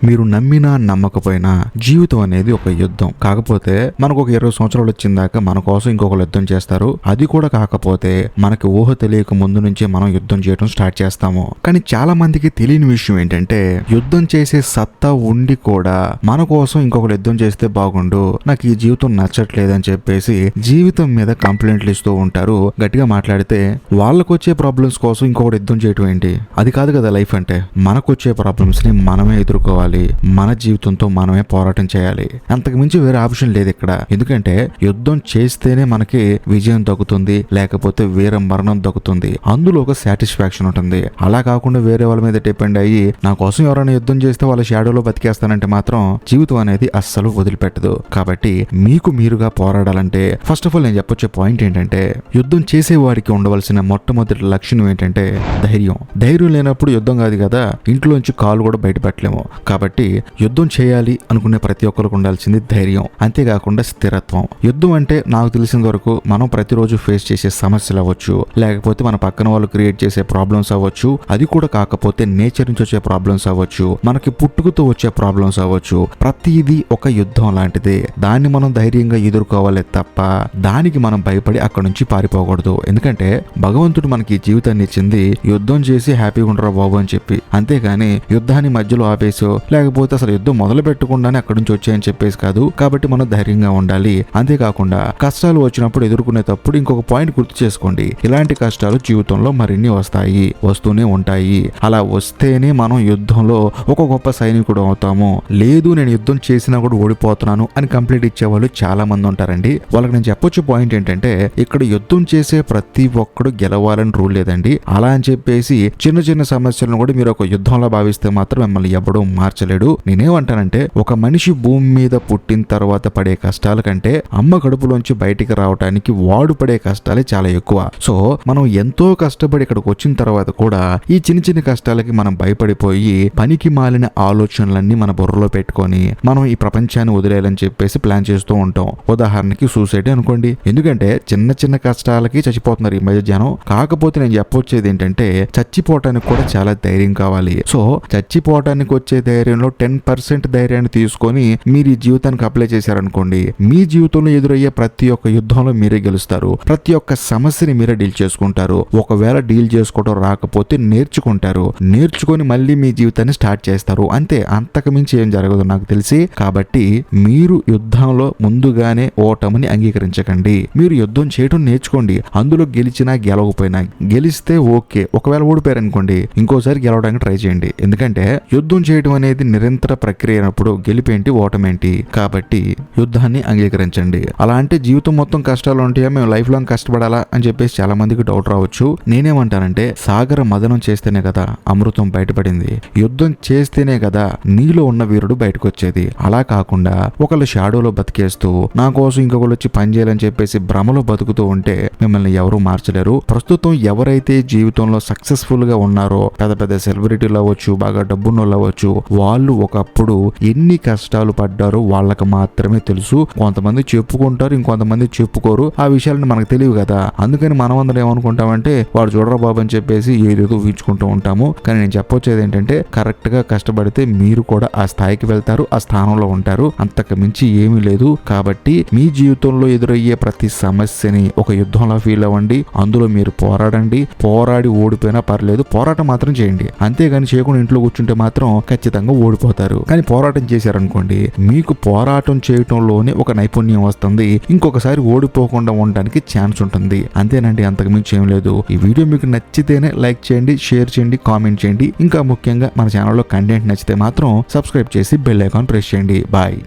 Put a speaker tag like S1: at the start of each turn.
S1: మీరు నమ్మినా నమ్మకపోయినా జీవితం అనేది ఒక యుద్ధం. కాకపోతే మనకు ఒక 20 సంవత్సరాలు వచ్చిందాక మన కోసం ఇంకొకరు యుద్ధం చేస్తారు. అది కూడా కాకపోతే మనకి ఊహ తెలియక ముందు నుంచే మనం యుద్ధం చేయడం స్టార్ట్ చేస్తాము. కానీ చాలా మందికి తెలియని విషయం ఏంటంటే యుద్ధం చేసే సత్తా ఉండి కూడా మన కోసం ఇంకొకరు యుద్ధం చేస్తే బాగుండు, నాకు ఈ జీవితం నచ్చట్లేదని చెప్పేసి జీవితం మీద కంప్లైంట్లు ఇస్తూ ఉంటారు. గట్టిగా మాట్లాడితే వాళ్ళకు వచ్చే ప్రాబ్లమ్స్ కోసం ఇంకొకటి యుద్ధం చేయటం ఏంటి? అది కాదు కదా లైఫ్ అంటే. మనకు వచ్చే ప్రాబ్లమ్స్ ని మనమే ఎదుర్కోవాలి, మన జీవితంతో మనమే పోరాటం చేయాలి. అంతకు మించి వేరే ఆప్షన్ లేదు ఇక్కడ. ఎందుకంటే యుద్ధం చేస్తేనే మనకి విజయం దక్కుతుంది, లేకపోతే వేరే మరణం దక్కుతుంది. అందులో ఒక సాటిస్ఫాక్షన్ ఉంటుంది. అలా కాకుండా వేరే వాళ్ళ మీద డిపెండ్ అయ్యి నా కోసం ఎవరైనా యుద్ధం చేస్తే వాళ్ళ షాడోలో బతికేస్తానంటే మాత్రం జీవితం అనేది అస్సలు వదిలిపెట్టదు. కాబట్టి మీకు మీరుగా పోరాడాలంటే ఫస్ట్ ఆఫ్ ఆల్ నేను చెప్పొచ్చే పాయింట్ ఏంటంటే యుద్ధం చేసేవాడికి ఉండవలసిన మొట్టమొదటి లక్షణం ఏంటంటే ధైర్యం. ధైర్యం లేనప్పుడు యుద్ధం కాదు కదా, ఇంట్లోంచి కాలు కూడా బయట పెట్టలేము. కాబట్టి యుద్ధం చేయాలి అనుకునే ప్రతి ఒక్కరికి ఉండాల్సింది ధైర్యం, అంతేకాకుండా స్థిరత్వం. యుద్ధం అంటే నాకు తెలిసిన వరకు మనం ప్రతిరోజు ఫేస్ చేసే సమస్యలు అవ్వచ్చు, లేకపోతే మన పక్కన వాళ్ళు క్రియేట్ చేసే ప్రాబ్లమ్స్ అవ్వచ్చు, అది కూడా కాకపోతే నేచర్ నుంచి వచ్చే ప్రాబ్లమ్స్ అవ్వచ్చు, మనకి పుట్టుకతో వచ్చే ప్రాబ్లమ్స్ అవ్వచ్చు. ప్రతిదీ ఒక యుద్ధం లాంటిదే. దాన్ని మనం ధైర్యంగా ఎదుర్కోవాలి తప్ప దానికి మనం భయపడి అక్కడ నుంచి పారిపోకూడదు. ఎందుకంటే భగవంతుడు మనకి జీవితాన్ని ఇచ్చింది యుద్ధం చేసి హ్యాపీగా ఉండరా బాబు అని చెప్పి, అంతేగాని యుద్ధాన్ని మధ్యలో ఆపేసో లేకపోతే అసలు యుద్ధం మొదలు పెట్టకుండానే అక్కడి నుంచి వచ్చాయని చెప్పేసి కాదు. కాబట్టి మనం ధైర్యంగా ఉండాలి. అంతేకాకుండా కష్టాలు వచ్చినప్పుడు ఎదుర్కొనేటప్పుడు ఇంకొక పాయింట్ గుర్తు చేసుకోండి, ఇలాంటి కష్టాలు జీవితంలో మరిన్ని వస్తాయి, వస్తూనే ఉంటాయి. అలా వస్తేనే మనం యుద్ధంలో ఒక గొప్ప సైనికుడు అవుతాము. లేదు నేను యుద్ధం చేసినా కూడా ఓడిపోతున్నాను అని కంప్లీట్ ఇచ్చేవాళ్ళు చాలా మంది ఉంటారండి. వాళ్ళకి నేను చెప్పొచ్చు పాయింట్ ఏంటంటే ఇక్కడ యుద్ధం చేసే ప్రతి ఒక్కడు గెలవాలని రూల్ లేదండి. అలా అని చెప్పేసి చిన్న చిన్న సమస్యలను కూడా మీరు ఒక యుద్ధంలో భావిస్తే మాత్రం మిమ్మల్ని ఎవడూ మార్చలేడు. నేనేమంటానంటే ఒక మనిషి భూమి మీద పుట్టిన తర్వాత పడే కష్టాల కంటే అమ్మ కడుపులోంచి బయటికి రావడానికి వాడు పడే కష్టాలే చాలా ఎక్కువ. సో మనం ఎంతో కష్టపడి ఇక్కడికి వచ్చిన తర్వాత కూడా ఈ చిన్న చిన్న కష్టాలకి మనం భయపడిపోయి పనికి మాలిన ఆలోచనలన్నీ మన బుర్రలో పెట్టుకొని మనం ఈ ప్రపంచాన్ని వదిలేయాలని చెప్పేసి ప్లాన్ చేస్తూ ఉంటాం. ఉదాహరణకి సూసైడ్ అనుకోండి. ఎందుకంటే చిన్న చిన్న కష్టాలకి చచ్చిపోతున్నారు ఈ మధ్య జనం. కాకపోతే నేను చెప్పొచ్చేది ఏంటంటే చచ్చిపోవటానికి కూడా చాలా ధైర్యం కావాలి. సో చచ్చిపోవటానికి వచ్చే ధైర్యంలో 10% ధైర్యాన్ని తీసుకొని మీరు ఈ జీవితానికి అప్లై చేశారనుకోండి, మీ జీవితంలో ఎదురయ్యే ప్రతి ఒక్క యుద్ధంలో మీరే గెలుస్తారు. ప్రతి ఒక్క సమస్యని మీరే డీల్ చేసుకుంటారు. ఒకవేళ డీల్ చేసుకోవడం రాకపోతే నేర్చుకుంటారు. నేర్చుకొని మళ్ళీ మీ జీవితాన్ని స్టార్ట్ చేస్తారు. అంతే, అంతకు మించి ఏం జరగదు నాకు తెలిసి. కాబట్టి మీరు యుద్ధంలో ముందుగానే ఓటమిని అంగీకరించకండి. మీరు యుద్ధం చేయడం నేర్చుకోండి. అందులో గెలిచినా గెలవకపోయినా, గెలిస్తే ఓకే, ఒకవేళ ఓడిపోయారనుకోండి ఇంకోసారి గెలవడానికి ట్రై చేయండి. ఎందుకంటే యుద్ధం చేయడం అనేది నిరంతర ప్రక్రియ అయినప్పుడు గెలిపేంటి ఓటమేంటి. కాబట్టి యుద్ధాన్ని అంగీకరించండి. అలా అంటే జీవితం మొత్తం కష్టాలు ఉంటాయా, మేము లైఫ్ లాంగ్ కష్టపడాలా అని చెప్పేసి చాలా మందికి డౌట్ రావచ్చు. నేనేమంటానంటే సాగర మదనం చేస్తేనే కదా అమృతం బయటపడింది. యుద్ధం చేస్తేనే కదా నీలో ఉన్న వీరుడు బయటకు వచ్చేది. అలా కాకుండా ఒకళ్ళు షాడోలో బతికేస్తూ నా కోసం ఇంకొకళ్ళు వచ్చి పని చేయాలని చెప్పేసి భ్రమలో బతుకుతూ ఉంటే మిమ్మల్ని ఎవరు మార్చలేరు. ప్రస్తుతం ఎవరైతే జీవితంలో సక్సెస్ఫుల్ గా ఉన్నారో, పెద్ద పెద్ద సెలబ్రిటీలు అవ్వచ్చు, బాగా డబ్బున్నోళ్ళు అవ్వచ్చు, వాళ్ళు ఒకప్పుడు ఎన్ని కష్టాలు పడ్డారో వాళ్ళకి మాత్రమే తెలుసు. కొంతమంది చెప్పుకుంటారు, ఇంకొంతమంది చెప్పుకోరు. ఆ విషయాలను మనకు తెలియదు కదా. అందుకని మనం అందరం ఏమనుకుంటామంటే వాడు చూడరా బాబు అని చెప్పేసి ఏదేదో ఊహించుకుంటూ ఉంటాము. కానీ నేను చెప్పొచ్చేది ఏంటంటే కరెక్ట్ గా కష్టపడితే మీరు కూడా ఆ స్థాయికి వెళ్తారు, ఆ స్థానంలో ఉంటారు. అంతకు మించి ఏమీ లేదు. కాబట్టి మీ జీవితంలో ఎదురయ్యే ప్రతి సమస్యని ఒక యుద్ధంలా ఫీల్ అవ్వండి. అందులో మీరు పోరాడండి. పోరాడి ఓడిపోయినా పర్లేదు, పోరాటం మాత్రం చేయండి. అంతేగాని చేయకుండా ఇంట్లో కూర్చుంటే మాత్రం ఖచ్చితంగా ఓడిపోతారు. కానీ పోరాటం చేశారనుకోండి, మీకు పోరాటం చేయటంలోనే ఒక నైపుణ్యం వస్తుంది. ఇంకొకసారి ఓడిపోకుండా ఉండడానికి ఛాన్స్ ఉంటుంది. అంతేనండి, అంతకు మించి ఏం లేదు. ఈ వీడియో మీకు నచ్చితేనే లైక్ చేయండి, షేర్ చేయండి, కామెంట్ చేయండి. ఇంకా ముఖ్యంగా మన ఛానల్లో కంటెంట్ నచ్చితే మాత్రం సబ్స్క్రైబ్ చేసి బెల్ ఐకాన్ ప్రెస్ చేయండి. బాయ్.